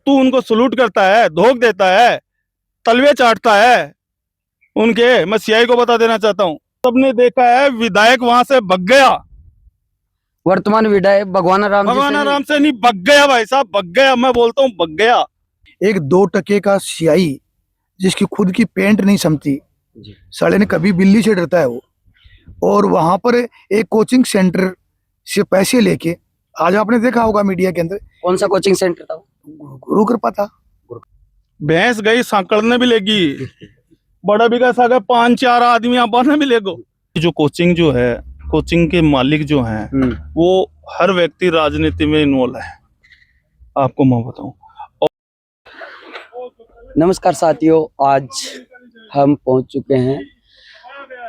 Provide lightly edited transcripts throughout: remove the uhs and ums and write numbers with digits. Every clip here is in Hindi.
तू उनको सलूट करता है, धोख देता है, तलवे चाटता है उनके। मैं सीआई को बता देना चाहता हूँ, सबने देखा है विधायक वहां से भग गया, वर्तमान विधायक भगवान राम जी भगवान से राम से नहीं, भग गया भाई साहब, भग गया। मैं बोलता हूँ भग गया। एक 2 टके का सियाई जिसकी खुद की पेंट नहीं समती, साले ने कभी बिल्ली से डरता है वो। और वहां पर एक कोचिंग सेंटर से पैसे लेके, आज आपने देखा होगा मीडिया के अंदर, कौन सा कोचिंग सेंटर था? गुरु कृपा था। भैंस गई सांकड़ने भी लेगी, बड़ा विकास आ गया, 5-4 आदमी आप बना भी लेगो। जो कोचिंग जो है, कोचिंग के मालिक जो हैं, वो हर व्यक्ति राजनीति में इन्वॉल्व है, आपको मैं बताऊं। नमस्कार साथियों, आज हम पहुंच चुके हैं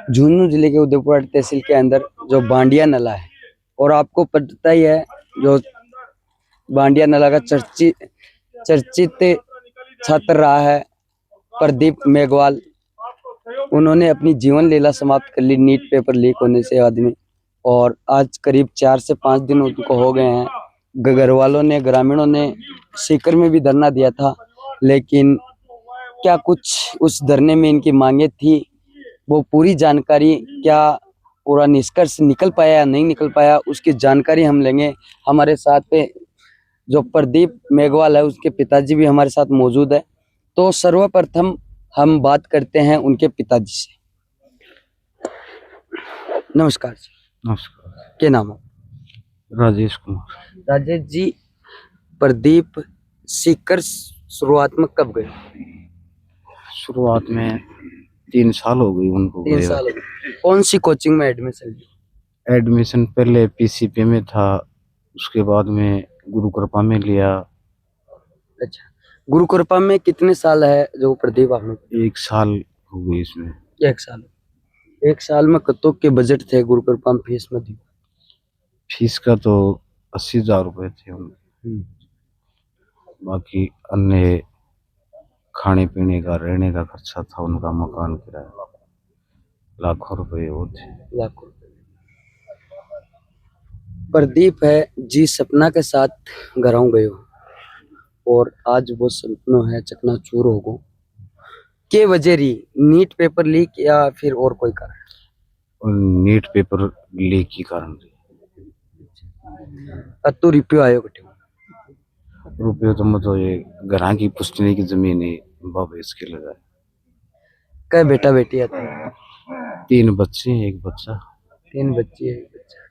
झुंझुनू जिले के उदयपुर तहसील के अंदर जो बांडिया नाला है। और आपको पता ही है, जो बांडिया नाला का चर्चित छात्र रहा है प्रदीप मेघवाल। उन्होंने अपनी जीवन लीला समाप्त कर ली नीट पेपर लीक होने से आदमी। और आज करीब 4 से 5 दिन उनको हो गए हैं। घर वालों ने, ग्रामीणों ने सीकर में भी धरना दिया था, लेकिन क्या कुछ उस धरने में इनकी मांगे थी, वो पूरी जानकारी, क्या पूरा निष्कर्ष निकल पाया या नहीं निकल पाया, उसकी जानकारी हम लेंगे। हमारे साथ पे जो प्रदीप मेघवाल है, उसके पिताजी भी हमारे साथ मौजूद है। तो सर्वप्रथम हम बात करते हैं उनके पिताजी से। नमस्कार जी। नमस्कार। क्या नाम है? राजेश कुमार। राजेश जी, प्रदीप सीकर शुरुआत में कब गए? शुरुआत में 3 साल हो गई उनको 3 साल हो गए। कौन सी कोचिंग में एडमिशन लिया? एडमिशन पहले पीसीपी में था, उसके बाद में गुरु कृपा में लिया। अच्छा, गुरु कृपा में कितने साल है जो प्रदीप आपने? 1 साल हो गई इसमें। 1 साल। 1 साल में कतों के बजट थे गुरु कृपा में फीस में? दी फीस का तो 80,000 रुपए थे उनके। बाकी अन्य खाने पीने का, रहने का खर्चा था, उनका मकान किराया लाखों रुपए वो थे। लाखों रुपए। प्रदीप है जी सपना के साथ घरों गयो, और आज वो सपनों है चकनाचूर हो गो। के वजह रही नीट पेपर लीक या फिर और कोई कारण? और नीट पेपर लीक के कारण अतु रुपयो आयो कटे? रुपये तो मतलब ये घर की पुश्तनी की जमीन है, बाबा इसके लगाए। क्या बेटा बेटी आते? 3 बच्चे, 1 बच्चा। 3 बच्चे, 1 बच्चा।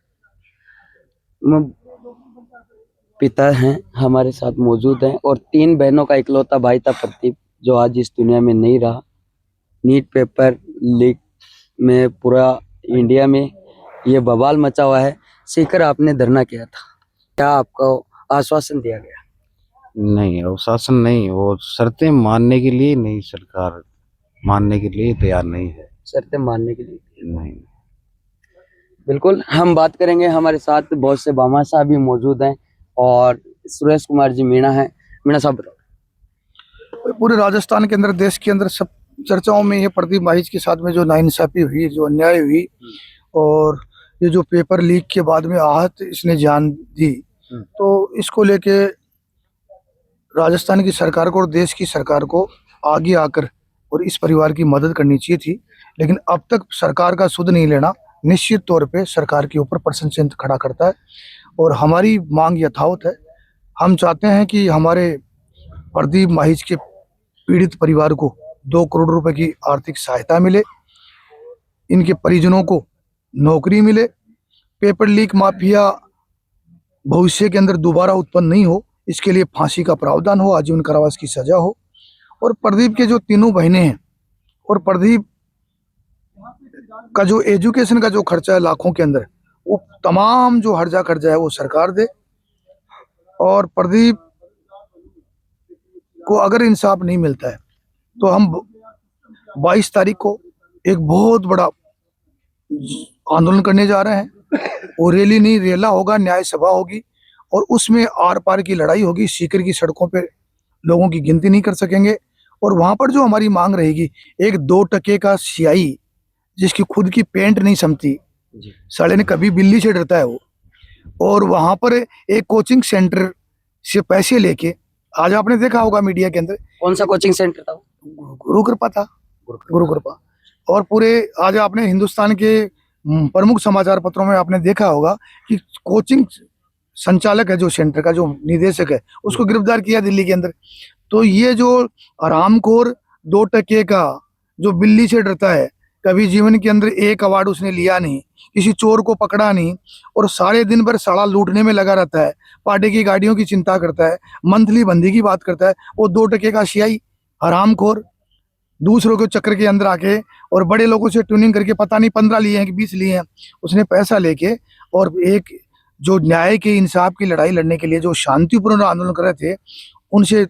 पिता हैं हमारे साथ मौजूद हैं, और 3 बहनों का इकलौता भाई था प्रदीप, जो आज इस दुनिया में नहीं रहा। नीट पेपर लीक में पूरा इंडिया में ये बवाल मचा हुआ है। सीकर आपने धरना किया था, क्या आपको आश्वासन दिया गया? नहीं, अनुशासन नहीं, वो शर्तें मानने के लिए नहीं, सरकार मानने के लिए तैयार नहीं है। शर्तें मानने के लिए नहीं। बिल्कुल, हम बात करेंगे। हमारे साथ बहुत से बामा साहब भी मौजूद हैं, और सुरेश कुमार जी मीणा है। मीणा साहब बताओ। पूरे राजस्थान के अंदर, देश के अंदर सब चर्चाओं में ये प्रदीप माहिज के साथ में जो नाइंसाफी हुई, जो अन्याय हुई, और ये जो पेपर लीक के बाद में आहत इसने जान दी, तो इसको लेके राजस्थान की सरकार को और देश की सरकार को आगे आकर और इस परिवार की मदद करनी चाहिए थी। लेकिन अब तक सरकार का सुध नहीं लेना निश्चित तौर पे सरकार के ऊपर प्रश्न चिन्ह खड़ा करता है। और हमारी मांग यथावत है। हम चाहते हैं कि हमारे प्रदीप माहिज के पीड़ित परिवार को 2 करोड़ रुपए की आर्थिक सहायता मिले, इनके परिजनों को नौकरी मिले, पेपर लीक माफिया भविष्य के अंदर दोबारा उत्पन्न नहीं हो, इसके लिए फांसी का प्रावधान हो, आजीवन कारावास की सजा हो। और प्रदीप के जो 3 बहनें हैं, और प्रदीप का जो एजुकेशन का जो खर्चा है लाखों के अंदर, वो तमाम जो हर्जा खर्चा है वो सरकार दे। और प्रदीप को अगर इंसाफ नहीं मिलता है तो हम 22 तारीख को एक बहुत बड़ा आंदोलन करने जा रहे हैं। वो रैली नहीं, रेला होगा, न्याय सभा होगी, और उसमें आर पार की लड़ाई होगी। सीकर की सड़कों पे लोगों की गिनती नहीं कर सकेंगे। और वहां पर जो हमारी मांग रहेगी, एक 2 टके का सियाई जिसकी खुद की पेंट नहीं समती, साले ने कभी बिल्ली से डरता है वो। और वहां पर एक कोचिंग सेंटर से पैसे लेके, आज आपने देखा होगा मीडिया के अंदर कौन सा कोचिंग सेंटर था? गुरु कृपा था, गुरु कृपा। और पूरे आज आपने हिंदुस्तान के प्रमुख समाचार पत्रों में आपने देखा होगा कि कोचिंग संचालक है, जो सेंटर का जो निदेशक है, उसको गिरफ्तार किया दिल्ली के अंदर। तो ये जो हरामखोर 2 टके का जो बिल्ली से डरता है, कभी जीवन के अंदर एक अवार्ड उसने लिया नहीं, किसी चोर को पकड़ा नहीं, और सारे दिन भर साला लूटने में लगा रहता है, पार्टी की गाड़ियों की चिंता करता है, मंथली बंदी की बात करता है। वो 2 टके का सियाई हरामखोर दूसरों के चक्कर के अंदर आके और बड़े लोगों से ट्यूनिंग करके, पता नहीं 15 लिए हैं कि 20 लिए हैं, उसने पैसा लेके और एक जो न्याय के इंसाफ की लड़ाई लड़ने के लिए जो शांतिपूर्ण आंदोलन कर रहे थे, उनसे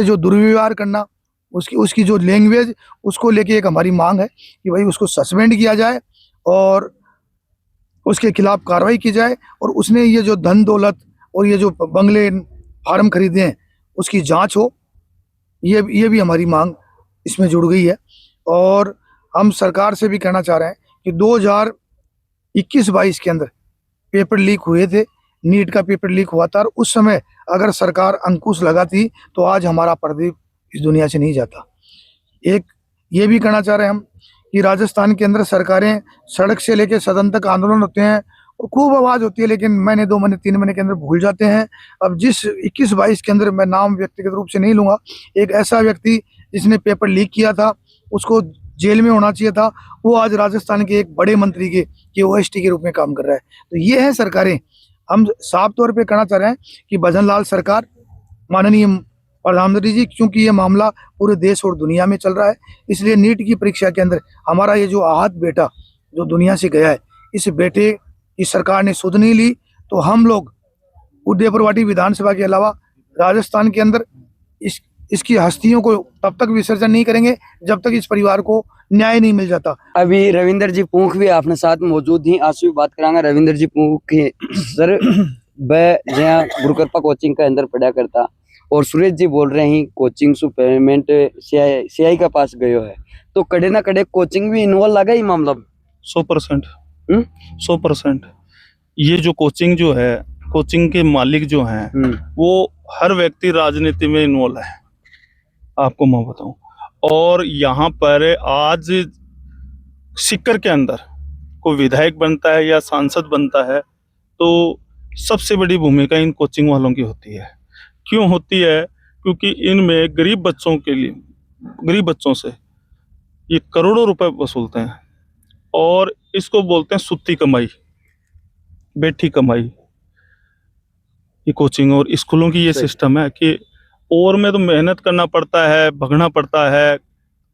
जो दुर्व्यवहार करना, उसकी जो लैंग्वेज, उसको लेके एक हमारी मांग है कि भाई उसको सस्पेंड किया जाए और उसके खिलाफ कार्रवाई की जाए, और उसने ये जो धन दौलत और ये जो बंगले फार्म खरीदे हैं उसकी जांच हो। ये भी हमारी मांग इसमें जुड़ गई है। और हम सरकार से भी कहना चाह रहे हैं कि 2021-22 के अंदर पेपर लीक हुए थे, नीट का पेपर लीक हुआ था, और उस समय अगर सरकार अंकुश लगाती तो आज हमारा प्रदीप इस दुनिया से नहीं जाता। एक ये भी कहना चाह रहे हैं हम कि राजस्थान के अंदर सरकारें सड़क से लेकर सदन तक आंदोलन होते हैं और खूब आवाज होती है, लेकिन महीने 2 महीने 3 महीने के अंदर भूल जाते हैं। अब जिस 21-22 के अंदर, मैं नाम व्यक्तिगत रूप से नहीं लूंगा, एक ऐसा व्यक्ति जिसने पेपर लीक किया था, उसको जेल में होना चाहिए था, वो आज राजस्थान के एक बड़े मंत्री के OST के रूप में काम कर रहा है। तो ये है सरकारें। हम साफ तौर पे कहना चाह रहे हैं कि भजन लाल सरकार, माननीय प्रधानमंत्री जी, क्योंकि ये मामला पूरे देश और दुनिया में चल रहा है, इसलिए नीट की परीक्षा के अंदर हमारा ये जो आहत बेटा जो दुनिया से गया है, इस बेटे की सरकार ने सुध नहीं ली, तो हम लोग उदयपुरवाटी विधानसभा के अलावा राजस्थान के अंदर इसकी हस्तियों को तब तक विसर्जन नहीं करेंगे जब तक इस परिवार को न्याय नहीं मिल जाता। अभी रविंदर जी पूंख भी आपने साथ मौजूद ही, आंसू भी बात करांगा। रविंदर जी पूंख सर, वह जहाँ गुरु कृपा कोचिंग का अंदर पढ़ा करता, और सुरेश जी बोल रहे हैं कोचिंग सु पेमेंट सीआई का पास गयो है, तो कड़े ना कड़े कोचिंग भी इन्वॉल्व लगा ही मामला 100%। 100%। ये जो कोचिंग जो है, कोचिंग के मालिक जो हैं, वो हर व्यक्ति राजनीति में इन्वॉल्व है, आपको मैं बताऊं। और यहाँ पर आज सीकर के अंदर कोई विधायक बनता है या सांसद बनता है, तो सबसे बड़ी भूमिका इन कोचिंग वालों की होती है। क्यों होती है? क्योंकि इनमें गरीब बच्चों के लिए, गरीब बच्चों से ये करोड़ों रुपए वसूलते हैं, और इसको बोलते हैं सुत्ती कमाई, बैठी कमाई। ये कोचिंग और स्कूलों की ये सिस्टम है कि और में तो मेहनत करना पड़ता है, भगना पड़ता है,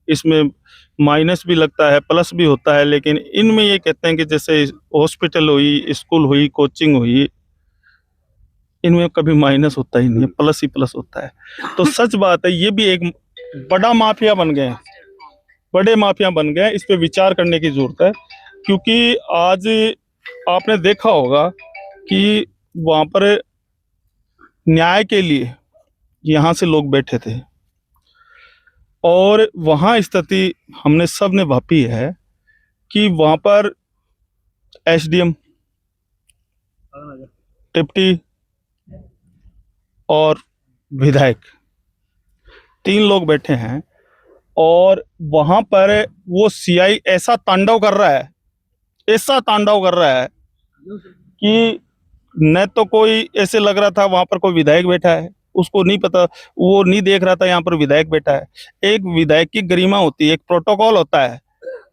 इसमें माइनस भी लगता है, प्लस भी होता है, लेकिन इनमें ये कहते हैं कि जैसे हॉस्पिटल हुई, स्कूल हुई, कोचिंग हुई, इनमें कभी माइनस होता ही नहीं है, प्लस ही प्लस होता है। तो सच बात है, ये भी एक बड़ा माफिया बन गए हैं, बड़े माफिया बन गए हैं। इस पे विचार करने की जरूरत है, क्योंकि आज आपने देखा होगा कि वहां पर न्याय के लिए यहाँ से लोग बैठे थे, और वहाँ स्थिति हमने सब ने भापी है कि वहाँ पर SDM, डिप्टी और विधायक 3 लोग बैठे हैं, और वहाँ पर वो CI ऐसा तांडव कर रहा है, ऐसा तांडव कर रहा है कि न तो कोई ऐसे लग रहा था वहां पर कोई विधायक बैठा है, उसको नहीं पता, वो नहीं देख रहा था यहाँ पर विधायक बैठा है। एक विधायक की गरिमा होती है, एक प्रोटोकॉल होता है,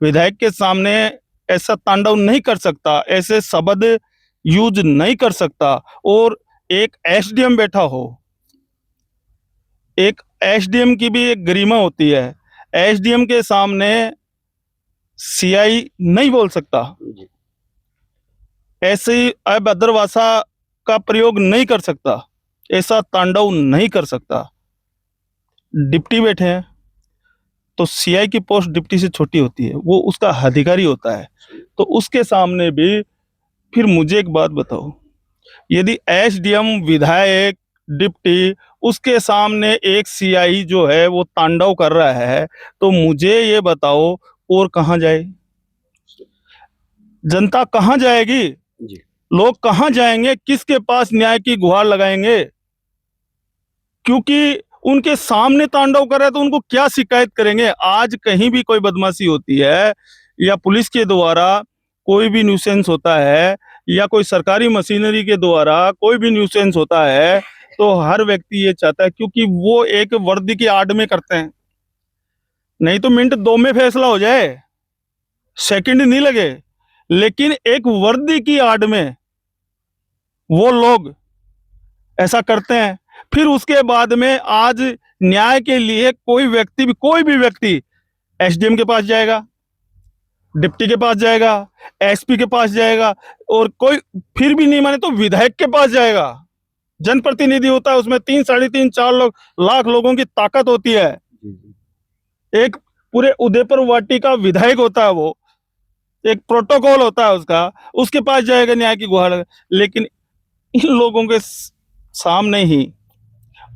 विधायक के सामने ऐसा तांडव नहीं कर सकता, ऐसे शब्द यूज नहीं कर सकता। और एक SDM बैठा हो, एक SDM की भी एक गरिमा होती है, SDM के सामने CI नहीं बोल सकता, ऐसी अभद्र भाषा का प्रयोग नहीं कर सकता, ऐसा तांडव नहीं कर सकता। डिप्टी बैठे हैं, तो CI की पोस्ट डिप्टी से छोटी होती है, वो उसका अधिकारी होता है, तो उसके सामने भी। फिर मुझे एक बात बताओ, यदि SDM, विधायक, डिप्टी, उसके सामने एक CI जो है वो तांडव कर रहा है, तो मुझे ये बताओ और कहाँ जाए? जनता कहाँ जाएगी? लोग कहाँ जाएंगे? किसके पास न्याय की गुहार लगाएंगे? क्योंकि उनके सामने तांडव कर रहे हैं तो उनको क्या शिकायत करेंगे। आज कहीं भी कोई बदमाशी होती है या पुलिस के द्वारा कोई भी न्यूसेंस होता है या कोई सरकारी मशीनरी के द्वारा कोई भी न्यूसेंस होता है तो हर व्यक्ति ये चाहता है, क्योंकि वो एक वर्दी की आड़ में करते हैं। नहीं तो मिनट 2 में फैसला हो जाए, सेकंड नहीं लगे, लेकिन एक वर्दी की आड़ में वो लोग ऐसा करते हैं। फिर उसके बाद में आज न्याय के लिए कोई भी व्यक्ति एसडीएम के पास जाएगा, डिप्टी के पास जाएगा, एसपी के पास जाएगा, और कोई फिर भी नहीं माने तो विधायक के पास जाएगा। जनप्रतिनिधि होता है, उसमें 3, 3.5, 4 लाख लोगों की ताकत होती है। एक पूरे उदयपुर वाटी का विधायक होता है, वो एक प्रोटोकॉल होता है उसका, उसके पास जाएगा न्याय की गुहार। लेकिन इन लोगों के सामने ही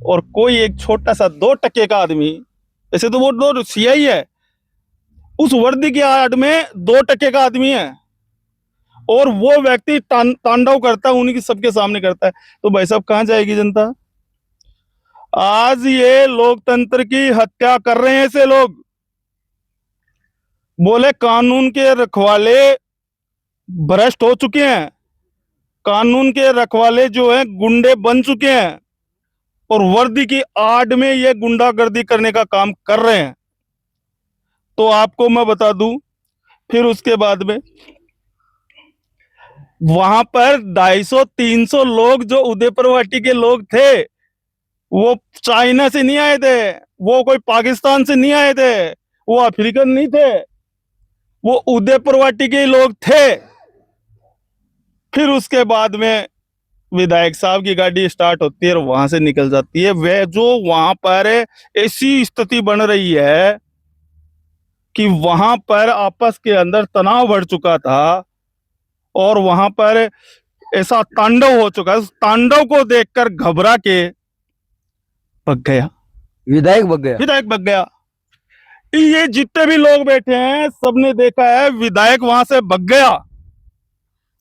और कोई एक छोटा सा 2 टके का आदमी, ऐसे तो वो 2 सीआई है, उस वर्दी की आड़ में 2 टके का आदमी है और वो व्यक्ति तांडव करता है, उन्हीं सबके सामने करता है। तो भाई साहब कहां जाएगी जनता? आज ये लोकतंत्र की हत्या कर रहे हैं ऐसे लोग। बोले कानून के रखवाले भ्रष्ट हो चुके हैं, कानून के रखवाले जो हैं गुंडे बन चुके हैं और वर्दी की आड़ में ये गुंडागर्दी करने का काम कर रहे हैं। तो आपको मैं बता दूं, फिर उसके बाद में वहां पर 250-300 लोग जो उदयपुर वाटी के लोग थे, वो चाइना से नहीं आए थे, वो कोई पाकिस्तान से नहीं आए थे, वो अफ्रीकन नहीं थे, वो उदयपुर वाटी के लोग थे। फिर उसके बाद में विधायक साहब की गाड़ी स्टार्ट होती है और वहां से निकल जाती है। वे जो वहां पर ऐसी स्थिति बन रही है कि वहां पर आपस के अंदर तनाव बढ़ चुका था और वहां पर ऐसा तांडव हो चुका है। उस तांडव को देखकर घबरा के भग गया विधायक भग गया। विधायक भग गया। ये जितने भी लोग बैठे हैं सबने देखा है, विधायक वहां से भग गया।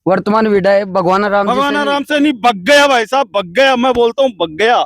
वर्तमान विधायक भगवान राम राम से नहीं, भग गया भाई साहब, भग गया। मैं बोलता हूँ भग गया।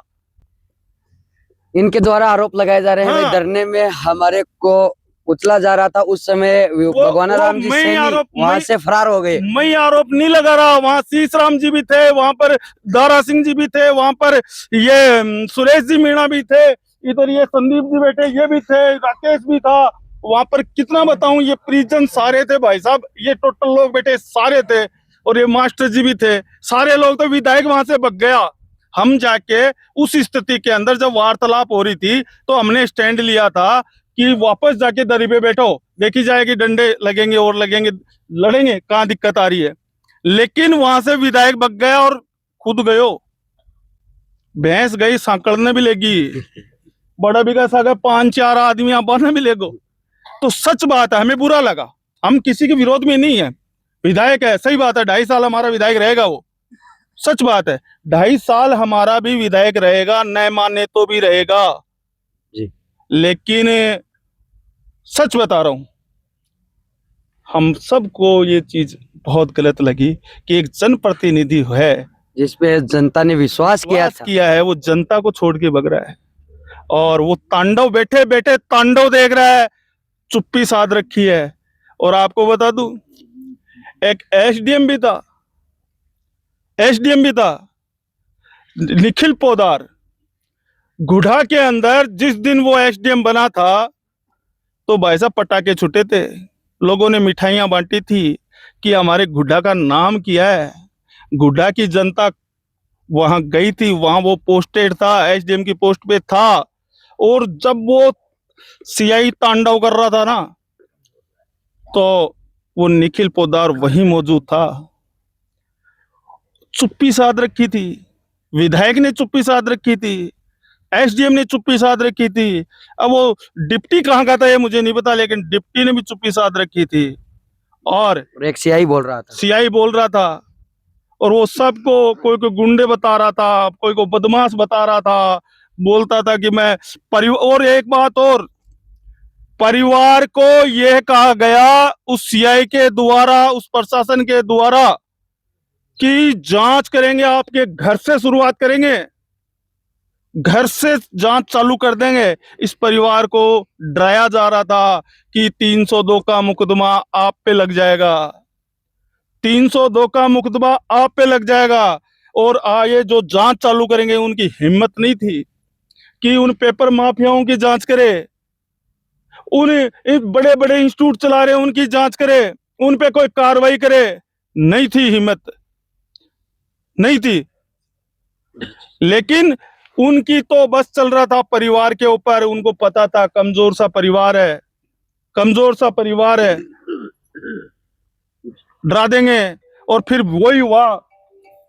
इनके द्वारा आरोप लगाए जा रहे हैं, हाँ। धरने में हमारे को उछला जा रहा था, उस समय भगवान राम जी से वहां से फरार हो गए। मैं आरोप नहीं लगा रहा, वहां शीश राम जी भी थे, वहां पर दारा सिंह जी भी थे, वहां पर ये सुरेश जी मीणा भी थे, इधर ये संदीप जी बैठे ये भी थे, राकेश भी था वहां पर। कितना बताऊं, ये परिजन सारे थे भाई साहब, ये टोटल लोग बैठे सारे थे, और ये मास्टर जी भी थे, सारे लोग। तो विधायक वहां से भग गया। हम जाके उस स्थिति के अंदर जब वार्तालाप हो रही थी तो हमने स्टैंड लिया था कि वापस जाके दरी पे बैठो, देखी जाएगी, डंडे लगेंगे और लगेंगे, लड़ेंगे, कहाँ दिक्कत आ रही है। लेकिन वहां से विधायक भग गया और खुद गयो। भैंस गई सांकड़ने भी लेगी, बड़ा विकास आ गया, 5-4 आदमी आपने भी लेगो। तो सच बात है, हमें बुरा लगा, हम किसी के विरोध में नहीं है, विधायक है, सही बात है, 2.5 साल हमारा विधायक रहेगा, वो सच बात है, 2.5 साल हमारा भी विधायक रहेगा, न माने तो भी रहेगा जी। लेकिन सच बता रहा हूं, हम सबको ये चीज बहुत गलत लगी कि एक जनप्रतिनिधि है जिसपे जनता ने विश्वास किया है, वो जनता को छोड़ के भग रहा है और वो तांडव, बैठे बैठे तांडव देख रहा है, चुप्पी साध रखी है। और आपको बता दूं, एक एसडीएम भी था, निखिल पोदार, गुढ़ा के अंदर जिस दिन वो एसडीएम बना था तो भाई साहब पटाखे छूटे थे, लोगों ने मिठाइयां बांटी थी कि हमारे गुड्ढा का नाम किया है। गुड्ढा की जनता वहां गई थी, वहां वो पोस्टेड था, एसडीएम की पोस्ट पे था, और जब वो सीआई तांडव कर रहा था ना तो वो निखिल पोदार वहीं मौजूद था। चुप्पी साध रखी थी, विधायक ने चुप्पी साध रखी थी, एसडीएम ने चुप्पी साध रखी थी। अब वो डिप्टी कहाँ का था ये मुझे नहीं पता, लेकिन डिप्टी ने भी चुप्पी साध रखी थी और एक सीआई बोल रहा था और वो सबको, कोई को गुंडे बता रहा था, कोई को बदमाश बता रहा था, बोलता था कि मैं और एक बात और, परिवार को यह कहा गया उस सीआई के द्वारा, उस प्रशासन के द्वारा कि जांच करेंगे, आपके घर से शुरुआत करेंगे, घर से जांच चालू कर देंगे। इस परिवार को डराया जा रहा था कि 302 का मुकदमा आप पे लग जाएगा, 302 का मुकदमा आप पे लग जाएगा। और ये जो जांच चालू करेंगे, उनकी हिम्मत नहीं थी कि उन पेपर माफियाओं की जांच करे, उन बड़े बड़े इंस्टीट्यूट चला रहे उनकी जांच करे, उन पे कोई कार्रवाई करे। नहीं थी हिम्मत, नहीं थी। लेकिन उनकी तो बस चल रहा था परिवार के ऊपर। उनको पता था कमजोर सा परिवार है, कमजोर सा परिवार है, डरा देंगे। और फिर वही हुआ,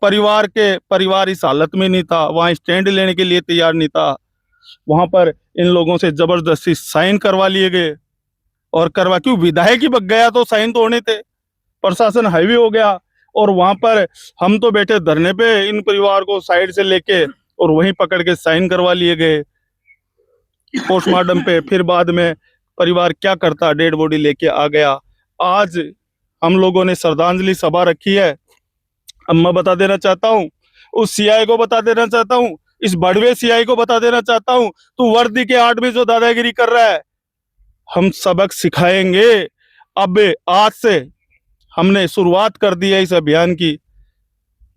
परिवार इस हालत में नहीं था, वहां स्टैंड लेने के लिए तैयार नहीं था। वहां पर इन लोगों से जबरदस्ती साइन करवा लिए गए। और करवा क्यों, विधायक ही बग गया तो साइन तो होने थे। प्रशासन हाईवे हो गया और वहां पर हम तो बैठे धरने पे, इन परिवार को साइड से लेके और वहीं पकड़ के साइन करवा लिए गए पोस्टमार्टम पे। फिर बाद में परिवार क्या करता, डेड बॉडी लेके आ गया। आज हम लोगों ने श्रद्धांजलि सभा रखी है। अब मैं बता देना चाहता हूँ, उस सीआई को बता देना चाहता हूँ, इस बड़वे सीआई को बता देना चाहता हूँ, तू वर्दी के आड़ में जो दादागिरी कर रहा है, हम सबक सिखाएंगे। अब आज से हमने शुरुआत कर दी है इस अभियान की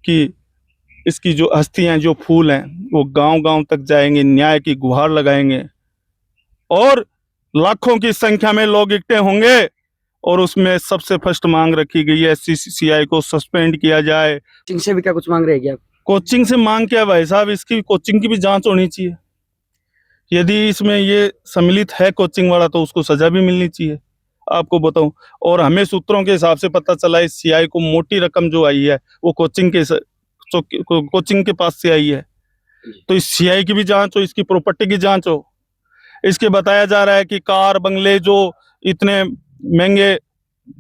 कि इसकी जो अस्थियां, जो फूल हैं, वो गांव गांव तक जाएंगे, न्याय की गुहार लगाएंगे और लाखों की संख्या में लोग इकट्ठे होंगे। और उसमें सबसे फर्स्ट मांग रखी गई है सीआई को सस्पेंड किया जाए। कोचिंग से भी क्या कुछ मांग रहे हैं क्या? कोचिंग से मांग क्या भाई साहब, इसकी कोचिंग की भी जांच होनी चाहिए। यदि इसमें ये सम्मिलित है कोचिंग वाला तो उसको सजा भी मिलनी चाहिए, आपको बताऊं। और हमें सूत्रों के हिसाब से पता चला इस सीआई को मोटी रकम जो आई है वो कोचिंग के पास से आई है। तो इस सीआई की भी जांच हो, इसकी प्रॉपर्टी की जांच हो। इसके बताया जा रहा है कि कार बंगले जो इतने महंगे,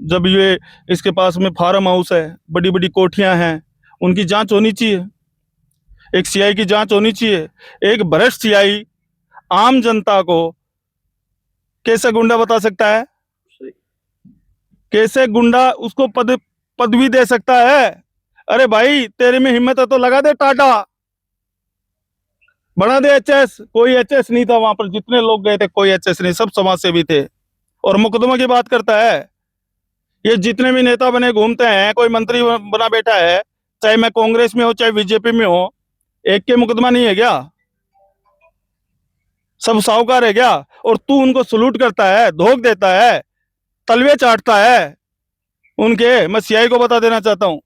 जब ये इसके पास में फार्म हाउस है, बड़ी बड़ी कोठियां हैं, उनकी जांच होनी चाहिए। एक सीआई की जांच होनी चाहिए। एक भ्रष्ट सीआई आम जनता को कैसे गुंडा बता सकता है, कैसे गुंडा उसको पदवी दे सकता है? अरे भाई, तेरे में हिम्मत है तो लगा दे टाटा, बना दे एचएस। कोई एचएस नहीं था वहां पर, जितने लोग गए थे कोई एचएस नहीं, सब समाज सेवी थे। और मुकदमा की बात करता है। ये जितने भी नेता बने घूमते हैं, कोई मंत्री बना बैठा है, चाहे मैं कांग्रेस में हो चाहे बीजेपी में हो, एक के मुकदमा नहीं है क्या? सब साहूकार है क्या? और तू उनको सलूट करता है, धोख देता है, तलवे चाटता है उनके। मैं सीआई को बता देना चाहता हूं,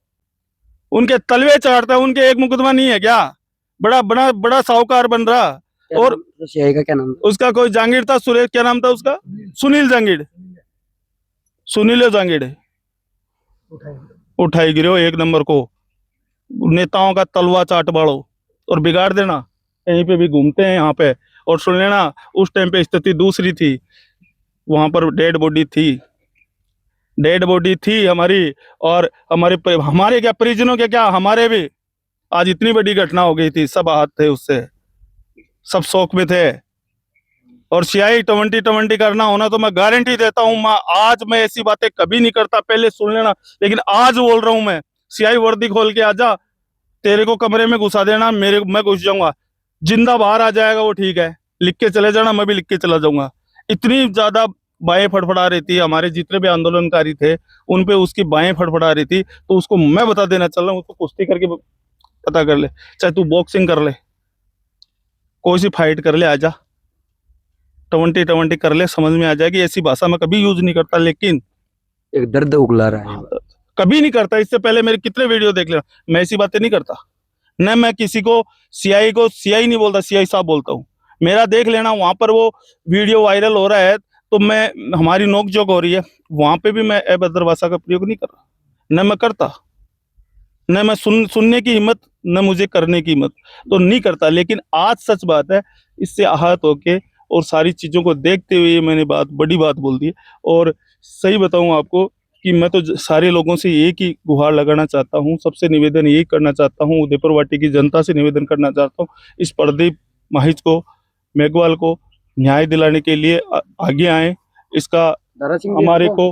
उनके तलवे चाटता है। उनके एक मुकदमा नहीं है क्या? बड़ा बड़ा बड़ा साहूकार बन रहा। और सीआई का क्या नाम? उसका कोई जांगीर था, सुरेश, क्या नाम था उसका? सुनील जांगीर, सुनील जांगीर उठाई गिरो एक नंबर को। नेताओं का तलवा चाट बाड़ो और बिगाड़ देना। कहीं पे भी घूमते हैं यहाँ पे। और सुन लेना, उस टाइम पे स्थिति दूसरी थी, वहां पर डेड बॉडी थी हमारी। और हमारे क्या परिजनों के, क्या हमारे भी आज इतनी बड़ी घटना हो गई थी, सब हाथ थे उससे, सब शौक में थे। और सीआई 2020 करना होना तो मैं गारंटी देता हूं, आज मैं ऐसी बातें कभी नहीं करता, पहले सुन लेना, लेकिन आज बोल रहा हूं मैं। सीआई वर्दी खोल के आजा, तेरे को कमरे में घुसा देना, मैं घुस जाऊंगा। जिंदा बाहर आ जाएगा वो ठीक है, लिख के चले जाना, मैं भी लिख के चला जाऊंगा। इतनी ज्यादा बाहें फड़फड़ा रही थी, हमारे जितने भी आंदोलनकारी थे उन पे उसकी बाहें फड़फड़ा रही थी। तो उसको मैं बता देना चल रहा हूँ, उसको कुश्ती करके पता कर ले, चाहे तू बॉक्सिंग कर ले, कोई सी फाइट कर ले, आजा 2020 कर ले, समझ में आ जाएगी। ऐसी भाषा मैं कभी यूज नहीं करता, लेकिन एक दर्द उगला रहा है, कभी नहीं करता। इससे पहले मेरे कितने वीडियो देख लेना, मैं ऐसी बातें नहीं करता। न मैं किसी को सीआई नहीं बोलता, सीआई साहब बोलता हूँ। मेरा देख लेना, वहां पर वो वीडियो वायरल हो रहा है तो मैं, हमारी नोकझोंक हो रही है, वहां पे भी मैं अभद्र भाषा का प्रयोग नहीं कर रहा, न मैं करता, न मैं सुनने की हिम्मत, न मुझे करने की हिम्मत, तो नहीं करता। लेकिन आज सच बात है, इससे आहत होके और सारी चीजों को देखते हुए मैंने बड़ी बात बोल दी है। और सही बताऊं आपको कि मैं तो सारे लोगों से एक ही गुहार लगाना चाहता हूं, सबसे निवेदन यही करना चाहता हूं, उदयपुर वाटी की जनता से निवेदन करना चाहता हूं, इस प्रदीप माहिज को, मेघवाल को न्याय दिलाने के लिए आगे आए। इसका हमारे को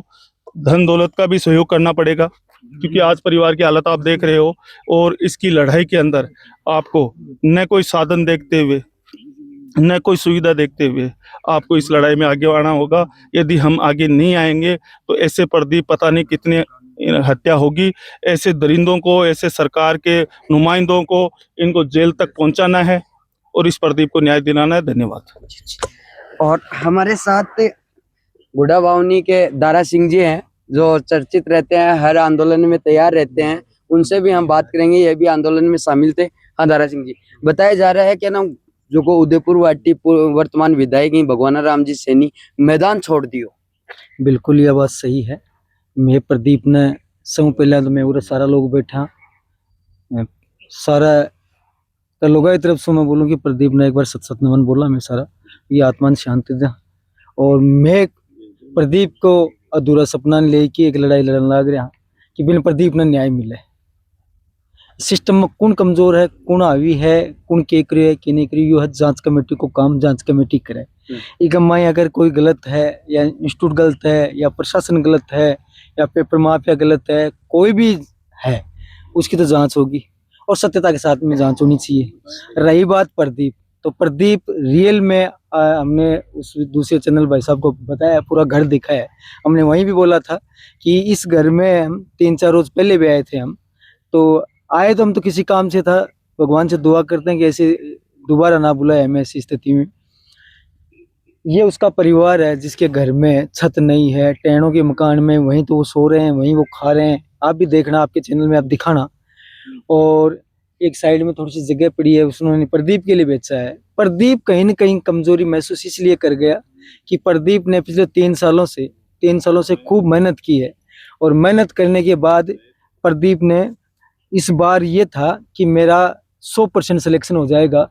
धन दौलत का भी सहयोग करना पड़ेगा, क्योंकि आज परिवार की हालत आप देख रहे हो। और इसकी लड़ाई के अंदर आपको न कोई साधन देखते हुए न कोई सुविधा देखते हुए आपको इस लड़ाई में आगे आना होगा। यदि हम आगे नहीं आएंगे तो ऐसे प्रदीप पता नहीं कितने हत्या होगी। ऐसे दरिंदों को, ऐसे सरकार के नुमाइंदों को, इनको जेल तक पहुंचाना है और इस प्रदीप को न्याय दिलाना है। धन्यवाद। और हमारे साथ बूढ़ा बावनी के दारा सिंह जी हैं, जो चर्चित रहते हैं, हर आंदोलन में तैयार रहते हैं। उनसे भी हम बात करेंगे, ये भी आंदोलन में शामिल थे। हाँ दारा सिंह जी, बताया जा रहा है कि ना जो को उदयपुर वाटी वर्तमान विधायक भगवाना राम जी सैनी मैदान छोड़ दियो। बिल्कुल यह बात सही है। मैं प्रदीप ने सब पहले तो मैं उरे सारा लोग बैठा सारा तो लोगों की तरफ से मैं बोलूँ कि प्रदीप ने एक बार सत नमन बोला। मैं सारा ये आत्मा शांति दे, और मैं प्रदीप को अधूरा सपना ले के एक लड़ाई लड़न लग रहा कि बिन प्रदीप ने न्याय मिले। सिस्टम में कौन कमजोर है, कौन हावी है, कौन के करे के नहीं करे, यो है जांच कमेटी को काम जांच कमेटी करे। एक माई अगर कोई गलत है या इंस्टीट्यूट गलत है या प्रशासन गलत है या पेपर माफिया गलत है, कोई भी है उसकी तो जांच होगी और सत्यता के साथ में जांच होनी चाहिए। रही बात प्रदीप, तो प्रदीप रियल में हमने उस दूसरे चैनल भाई साहब को बताया, पूरा घर दिखाया है। हमने वहीं भी बोला था कि इस घर में हम 3-4 रोज पहले भी आए थे। हम तो आए तो हम तो किसी काम से था, भगवान से दुआ करते हैं कि ऐसे दोबारा ना बुलाए हमें ऐसी स्थिति में। ये उसका परिवार है जिसके घर में छत नहीं है, टेनों के मकान में, वहीं तो वो सो रहे हैं, वहीं वो खा रहे हैं। आप भी देखना, आपके चैनल में आप दिखाना। और एक साइड में थोड़ी सी जगह पड़ी है, उसने प्रदीप के लिए बेचा है। प्रदीप कहीं न कहीं कमजोरी महसूस इसलिए कर गया कि प्रदीप ने पिछले 3 सालों से खूब मेहनत की है, और मेहनत करने के बाद प्रदीप ने इस बार ये था कि मेरा 100% सिलेक्शन हो जाएगा।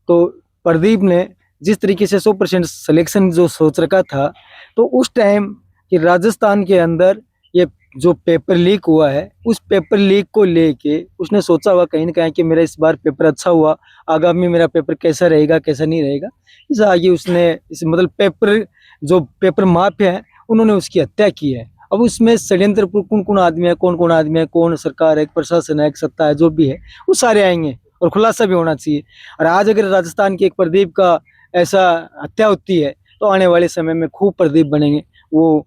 तो प्रदीप ने जिस तरीके से 100% सिलेक्शन जो सोच रखा था, तो उस टाइम कि राजस्थान के अंदर ये जो पेपर लीक हुआ है, उस पेपर लीक को लेके उसने सोचा हुआ कहीं ना कहीं कि मेरा इस बार पेपर अच्छा हुआ, आगामी मेरा पेपर कैसा रहेगा कैसा नहीं रहेगा। इस आगे उसने इस मतलब पेपर माफिया है उन्होंने उसकी हत्या की है। अब उसमें षड्यंत्र कौन कौन आदमी है, कौन सरकार है, प्रशासन है, सत्ता है, जो भी है वो सारे आएंगे और खुलासा भी होना चाहिए। और आज अगर राजस्थान के एक प्रदीप का ऐसा हत्या होती है तो आने वाले समय में खूब प्रदीप बनेंगे। वो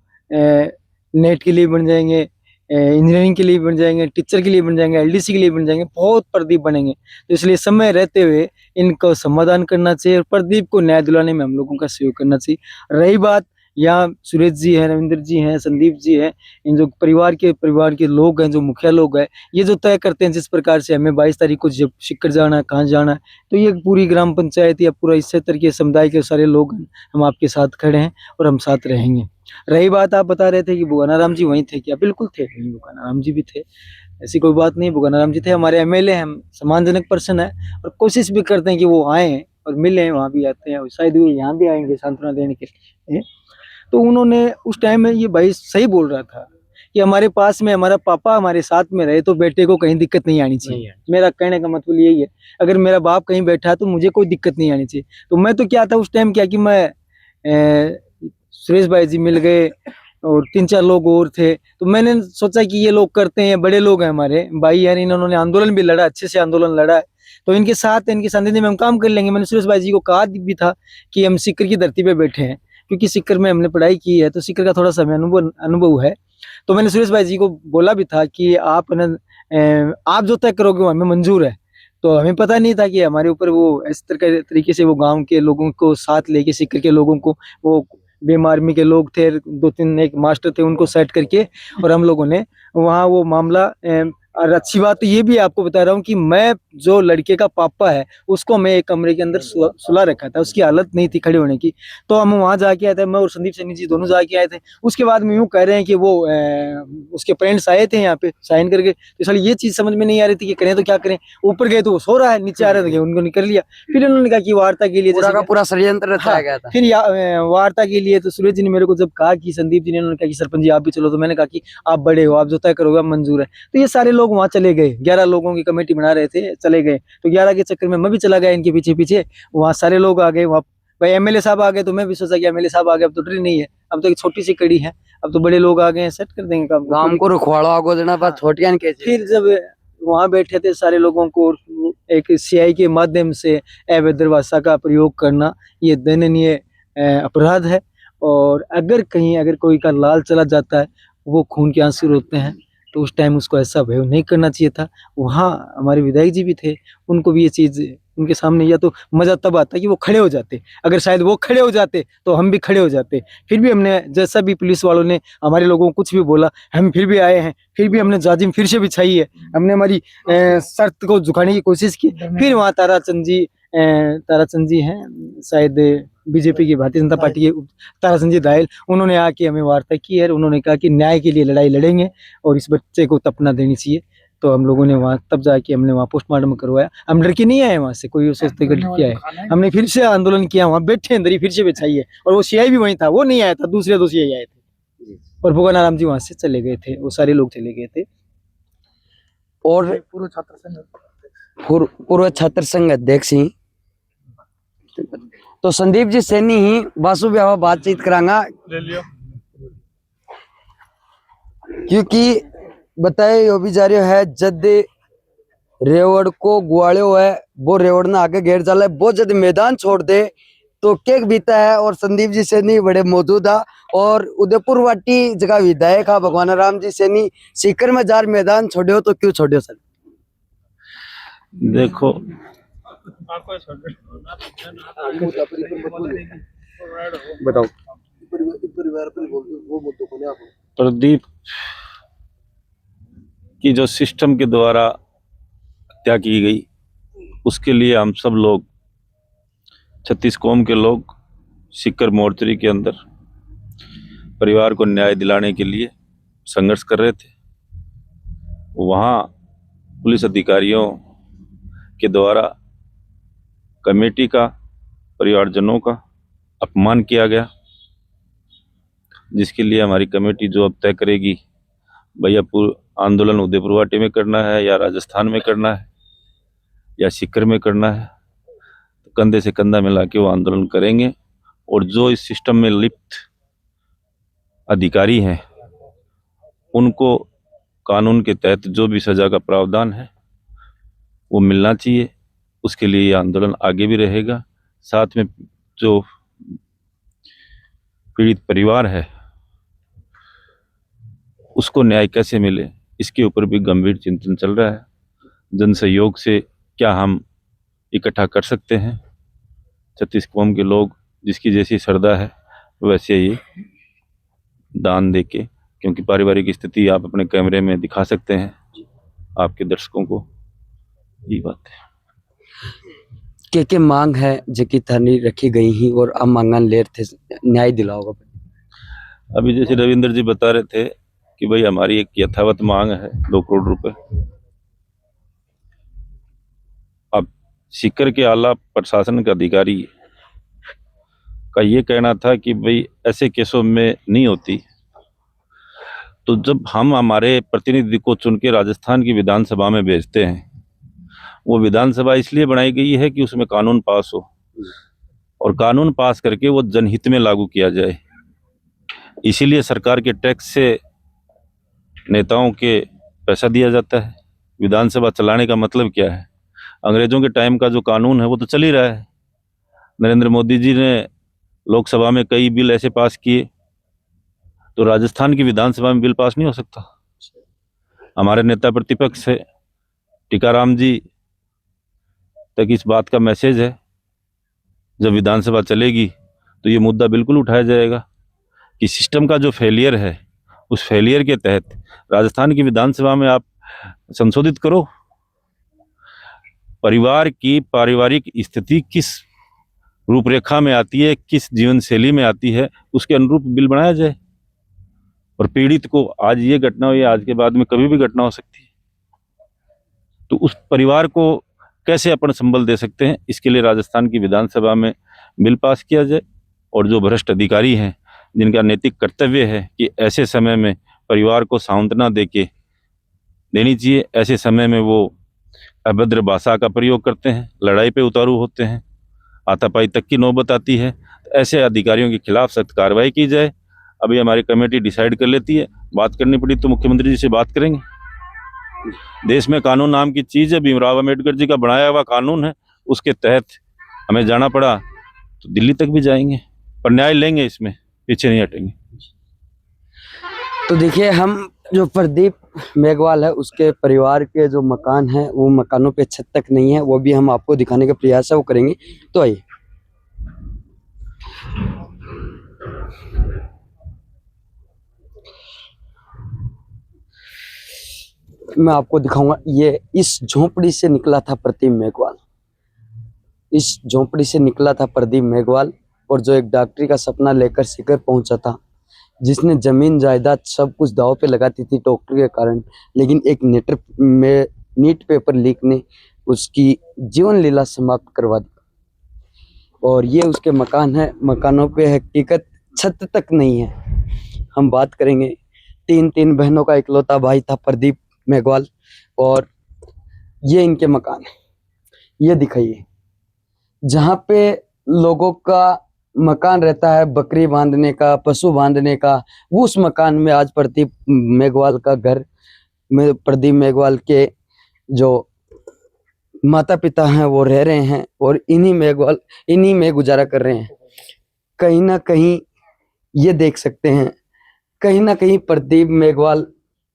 नेट के लिए बन जाएंगे, इंजीनियरिंग के लिए बन जाएंगे, टीचर के लिए बन जाएंगे, एलडीसी के लिए बन जाएंगे, बहुत प्रदीप बनेंगे। तो इसलिए समय रहते हुए इनको समाधान करना चाहिए और प्रदीप को न्याय दिलाने में हम लोगों का सहयोग करना चाहिए। रही बात यहाँ सुरेश जी हैं, रविंद्र जी हैं, संदीप जी हैं, इन जो परिवार के लोग हैं, जो मुखिया लोग हैं, ये जो तय करते हैं जिस प्रकार से हमें 22 तारीख को जब सिक्कर जाना है, कहाँ जाना है, तो ये पूरी ग्राम पंचायत या पूरा इस क्षेत्र के समुदाय के सारे लोग हैं, हम आपके साथ खड़े हैं और हम साथ रहेंगे। रही बात आप बता रहे थे कि भगवाना राम जी वहीं थे, क्या? बिल्कुल थे, वहीं भगवाना राम जी भी थे, ऐसी कोई बात नहीं। भगवाना राम जी थे, हमारे एमएलए, हम सम्मानजनक पर्सन है और कोशिश भी करते हैं कि वो आए और मिले, वहाँ भी आते हैं, शायद वो यहाँ भी आएंगे सांत्वना देने के लिए। तो उन्होंने उस टाइम में ये भाई सही बोल रहा था कि हमारे पास में हमारा पापा हमारे साथ में रहे तो बेटे को कहीं दिक्कत नहीं आनी चाहिए। मेरा कहने का मतलब यही है, अगर मेरा बाप कहीं बैठा है तो मुझे कोई दिक्कत नहीं आनी चाहिए। तो मैं तो क्या था उस टाइम, क्या कि मैं सुरेश भाई जी मिल गए और 3-4 लोग और थे, तो मैंने सोचा कि ये लोग करते हैं, बड़े लोग हैं हमारे भाई यार, इन्होंने आंदोलन भी लड़ा, अच्छे से आंदोलन लड़ा है, तो इनके साथ इनकी सानिध्य में हम काम कर लेंगे। मैंने सुरेश भाई जी को कहा भी था कि हम सिक्कर की धरती पे बैठे हैं, क्योंकि सिक्कर में हमने पढ़ाई की है तो सिक्कर का थोड़ा सा अनुभव है। तो मैंने सुरेश भाई जी को बोला भी था कि आप जो तय करोगे वो हमें मंजूर है। तो हमें पता नहीं था कि हमारे ऊपर वो इस तरीके से वो गांव के लोगों को साथ लेके, सिक्कर के लोगों को, वो बीम आर्मी के लोग थे, 2-3 एक मास्टर थे, उनको सेट करके और हम लोगों ने वहाँ वो मामला। और अच्छी बात तो ये भी आपको बता रहा हूँ कि मैं जो लड़के का पापा है उसको मैं एक कमरे के अंदर सुला रखा था, उसकी हालत नहीं थी खड़े होने की। तो हम वहाँ जाके आए थे, मैं और संदीप सैनी जी दोनों जाके आए थे। उसके बाद में यूँ कह रहे हैं कि वो उसके पेरेंट्स आए थे यहाँ पे साइन करके, तो साली ये चीज समझ में नहीं आ रही थी कि करें तो क्या करें। ऊपर गए तो वो सो रहा है, नीचे आ रहे थे उनको निकल लिया। फिर उन्होंने कहा कि वार्ता के लिए पूरा षड्यंत्र रचाया गया था। फिर वार्ता के लिए तो सूरज जी ने मेरे को जब कहा कि संदीप जी ने, उन्होंने कहा कि सरपंच जी आप भी चलो, तो मैंने कहा कि आप बड़े हो, आप जो तय करोगे आप मंजूर है। तो ये सारे लोग वहाँ चले गए, 11 लोगों की कमेटी बना रहे थे, चले गए। तो 11 के चक्कर में मैं भी चला गया इनके पीछे पीछे, वहाँ सारे लोग आ गए। वहाँ भाई एमएलए साहब आ गए, तो मैं भी सोचा कि एमएलए साहब आ गए, अब तो डर नहीं है, अब तो एक छोटी सी कड़ी है, अब तो बड़े लोग आ गए हैं, सेट कर देंगे काम को रुखवाड़ो आगो देना, बस छोटियां कैसे। फिर जब वहाँ बैठे थे सारे लोगों को एक सीआई के माध्यम से अभद्र भाषा का प्रयोग करना ये दंडनीय अपराध है। और अगर कोई का लाल चला जाता है, वो खून के आंसू रोते हैं, तो उस टाइम उसको ऐसा व्यवहार नहीं करना चाहिए था। वहाँ हमारे विधायक जी भी थे, उनको भी ये चीज़ उनके सामने, या तो मजा तब आता कि वो खड़े हो जाते, अगर शायद वो खड़े हो जाते तो हम भी खड़े हो जाते। फिर भी हमने, जैसा भी पुलिस वालों ने हमारे लोगों को कुछ भी बोला, हम फिर भी आए हैं, फिर भी हमने जाजिम फिर से बिछाई है, हमने हमारी शर्त को झुकाने की कोशिश की। फिर वहाँ ताराचंद जी हैं शायद बीजेपी की, भारतीय जनता पार्टी के ताराचंद जी दायल, उन्होंने आके हमें वार्ता की है। उन्होंने कहा कि न्याय के लिए लड़ाई लड़ेंगे और इस बच्चे को तपना देनी चाहिए। तो हम लोगों ने वहाँ तब जाके हमने वहाँ पोस्टमार्टम करवाया। हम लड़के नहीं आए वहाँ से, कोई उस लड़की आए, हमने फिर से आंदोलन किया, वहाँ बैठे अंदर ही फिर से बिछाई है। और वो सीआई भी वहीं था, वो नहीं आया था, दूसरे दो सीआई आए थे और भगवान आराम जी वहाँ से चले गए थे, वो सारे लोग चले गए थे। और पूर्व छात्र संघ अध्यक्ष ही तो संदीप जी सैनी ही वासु ब्याह बातचीत करांगा, क्योंकि बताए यो भी जा रहा है जद रेवड़ को गुआड़ो है, वो रेवड़ ना आगे घेर जाला है, वो जद मैदान छोड़ दे तो केक बीता है। और संदीप जी सैनी बड़े मौजूद है और उदयपुर वाटी जगह विधायक है भगवान राम जी सैनी, सीकर में जार मैदान छोड़ो तो क्यों छोड़ो सर? देखो, बताओ। प्रदीप की जो सिस्टम के द्वारा हत्या की गई, उसके लिए हम सब लोग 36 कौम के लोग सीकर मोर्चरी के अंदर परिवार को न्याय दिलाने के लिए संघर्ष कर रहे थे। वहाँ पुलिस अधिकारियों के द्वारा कमेटी का, परिवारजनों का अपमान किया गया, जिसके लिए हमारी कमेटी जो अब तय करेगी भैया आंदोलन उदयपुर वाटी में करना है या राजस्थान में करना है या सीकर में करना है, तो कंधे से कंधा मिला के वो आंदोलन करेंगे। और जो इस सिस्टम में लिप्त अधिकारी हैं उनको कानून के तहत जो भी सजा का प्रावधान है वो मिलना चाहिए। उसके लिए ये आंदोलन आगे भी रहेगा। साथ में जो पीड़ित परिवार है उसको न्याय कैसे मिले, इसके ऊपर भी गंभीर चिंतन चल रहा है। जन सहयोग से क्या हम इकट्ठा कर सकते हैं, 36 कौम के लोग जिसकी जैसी श्रद्धा है वैसे ही दान देके, क्योंकि पारिवारिक स्थिति आप अपने कैमरे में दिखा सकते हैं आपके दर्शकों को, ये बात है। के मांग है जबकि थानी रखी गई ही और अब मांगन लेर थे न्याय दिलाओगा। अभी जैसे रविंद्र जी बता रहे थे कि भाई हमारी एक यथावत मांग है 2 करोड़ रुपए। अब सीकर के आला प्रशासन का अधिकारी का ये कहना था कि भाई ऐसे केसों में नहीं होती। तो जब हम हमारे प्रतिनिधि को चुन के राजस्थान की विधानसभा में भेजते हैं, वो विधानसभा इसलिए बनाई गई है कि उसमें कानून पास हो और कानून पास करके वो जनहित में लागू किया जाए। इसीलिए सरकार के टैक्स से नेताओं के पैसा दिया जाता है। विधानसभा चलाने का मतलब क्या है? अंग्रेजों के टाइम का जो कानून है वो तो चल ही रहा है। नरेंद्र मोदी जी ने लोकसभा में कई बिल ऐसे पास किए, तो राजस्थान की विधानसभा में बिल पास नहीं हो सकता। हमारे नेता प्रतिपक्ष है टीकाराम जी तक इस बात का मैसेज है, जब विधानसभा चलेगी तो ये मुद्दा बिल्कुल उठाया जाएगा कि सिस्टम का जो फेलियर है उस फेलियर के तहत राजस्थान की विधानसभा में आप संशोधित करो। परिवार की पारिवारिक स्थिति किस रूपरेखा में आती है, किस जीवन शैली में आती है, उसके अनुरूप बिल बनाया जाए। और पीड़ित को आज ये घटना हो या आज के बाद में कभी भी घटना हो सकती है, तो उस परिवार को कैसे अपन संबल दे सकते हैं, इसके लिए राजस्थान की विधानसभा में बिल पास किया जाए। और जो भ्रष्ट अधिकारी हैं जिनका नैतिक कर्तव्य है कि ऐसे समय में परिवार को सांत्वना देनी चाहिए, ऐसे समय में वो अभद्र भाषा का प्रयोग करते हैं, लड़ाई पे उतारू होते हैं, हाथापाई तक की नौबत आती है, तो ऐसे अधिकारियों के खिलाफ सख्त कार्रवाई की जाए। अभी हमारी कमेटी डिसाइड कर लेती है, बात करनी पड़ी तो मुख्यमंत्री जी से बात करेंगे। देश में कानून नाम की चीज है, भीमराव अम्बेडकर जी का बनाया हुआ कानून है, उसके तहत हमें जाना पड़ा तो दिल्ली तक भी जाएंगे, पर न्याय लेंगे, इसमें पीछे नहीं हटेंगे। तो देखिए, हम जो प्रदीप मेघवाल है उसके परिवार के जो मकान है वो मकानों पे छत तक नहीं है, वो भी हम आपको दिखाने का प्रयास है वो करेंगे। तो आइए। मैं आपको दिखाऊंगा, ये इस झोपड़ी से निकला था प्रदीप मेघवाल, इस झोपड़ी से निकला था प्रदीप मेघवाल, और जो एक डॉक्टरी का सपना लेकर शिखर पहुंचा था, जिसने जमीन जायदाद सब कुछ दांव पे लगा दी थी डॉक्टरी के कारण, लेकिन एक नीट पेपर लीक ने उसकी जीवन लीला समाप्त करवा दी। और ये उसके मकान है, मकानों पे हकीकत छत तक नहीं है। हम बात करेंगे, तीन बहनों का इकलौता भाई था प्रदीप मेघवाल, और ये इनके मकान है। ये दिखाइए, जहाँ पे लोगों का मकान रहता है बकरी बांधने का, पशु बांधने का, वो उस मकान में आज प्रदीप मेघवाल का घर में, प्रदीप मेघवाल के जो माता पिता हैं वो रह रहे हैं, और इन्हीं में गुजारा कर रहे हैं। कहीं ना कहीं ये देख सकते हैं, कहीं ना कहीं प्रदीप मेघवाल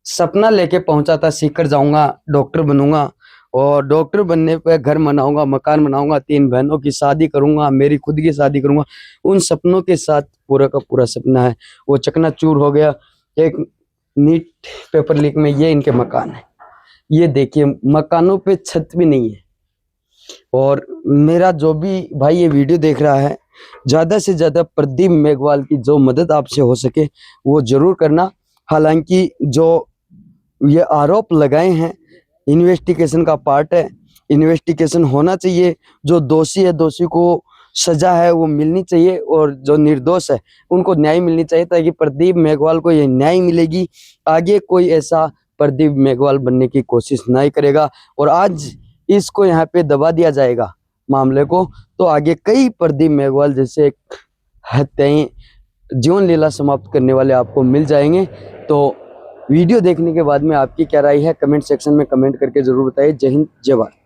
सपना लेके पहुंचा था, सीकर जाऊंगा, डॉक्टर बनूंगा, और डॉक्टर बनने पे घर बनाऊंगा, मकान बनाऊंगा, 3 बहनों की शादी करूंगा, मेरी खुद की शादी करूंगा। उन सपनों के साथ पूरा का पूरा सपना है वो चकनाचूर हो गया एक नीट पेपर लीक में। ये इनके मकान है, ये देखिए, मकानों पे छत भी नहीं है। और मेरा जो भी भाई ये वीडियो देख रहा है, ज्यादा से ज्यादा प्रदीप मेघवाल की जो मदद आपसे हो सके वो जरूर करना। हालांकि जो ये आरोप लगाए हैं इन्वेस्टिगेशन का पार्ट है, इन्वेस्टिगेशन होना चाहिए। जो दोषी है, दोषी को सजा है वो मिलनी चाहिए, और जो निर्दोष है उनको न्याय मिलनी चाहिए, ताकि प्रदीप मेघवाल को ये न्याय मिलेगी। आगे कोई ऐसा प्रदीप मेघवाल बनने की कोशिश नहीं करेगा, और आज इसको यहाँ पे दबा दिया जाएगा मामले को, तो आगे कई प्रदीप मेघवाल जैसे हत्याएं, जीवन लीला समाप्त करने वाले आपको मिल जाएंगे। तो वीडियो देखने के बाद में आपकी क्या राय है, कमेंट सेक्शन में कमेंट करके जरूर बताइए। जय हिंद, जय भारत।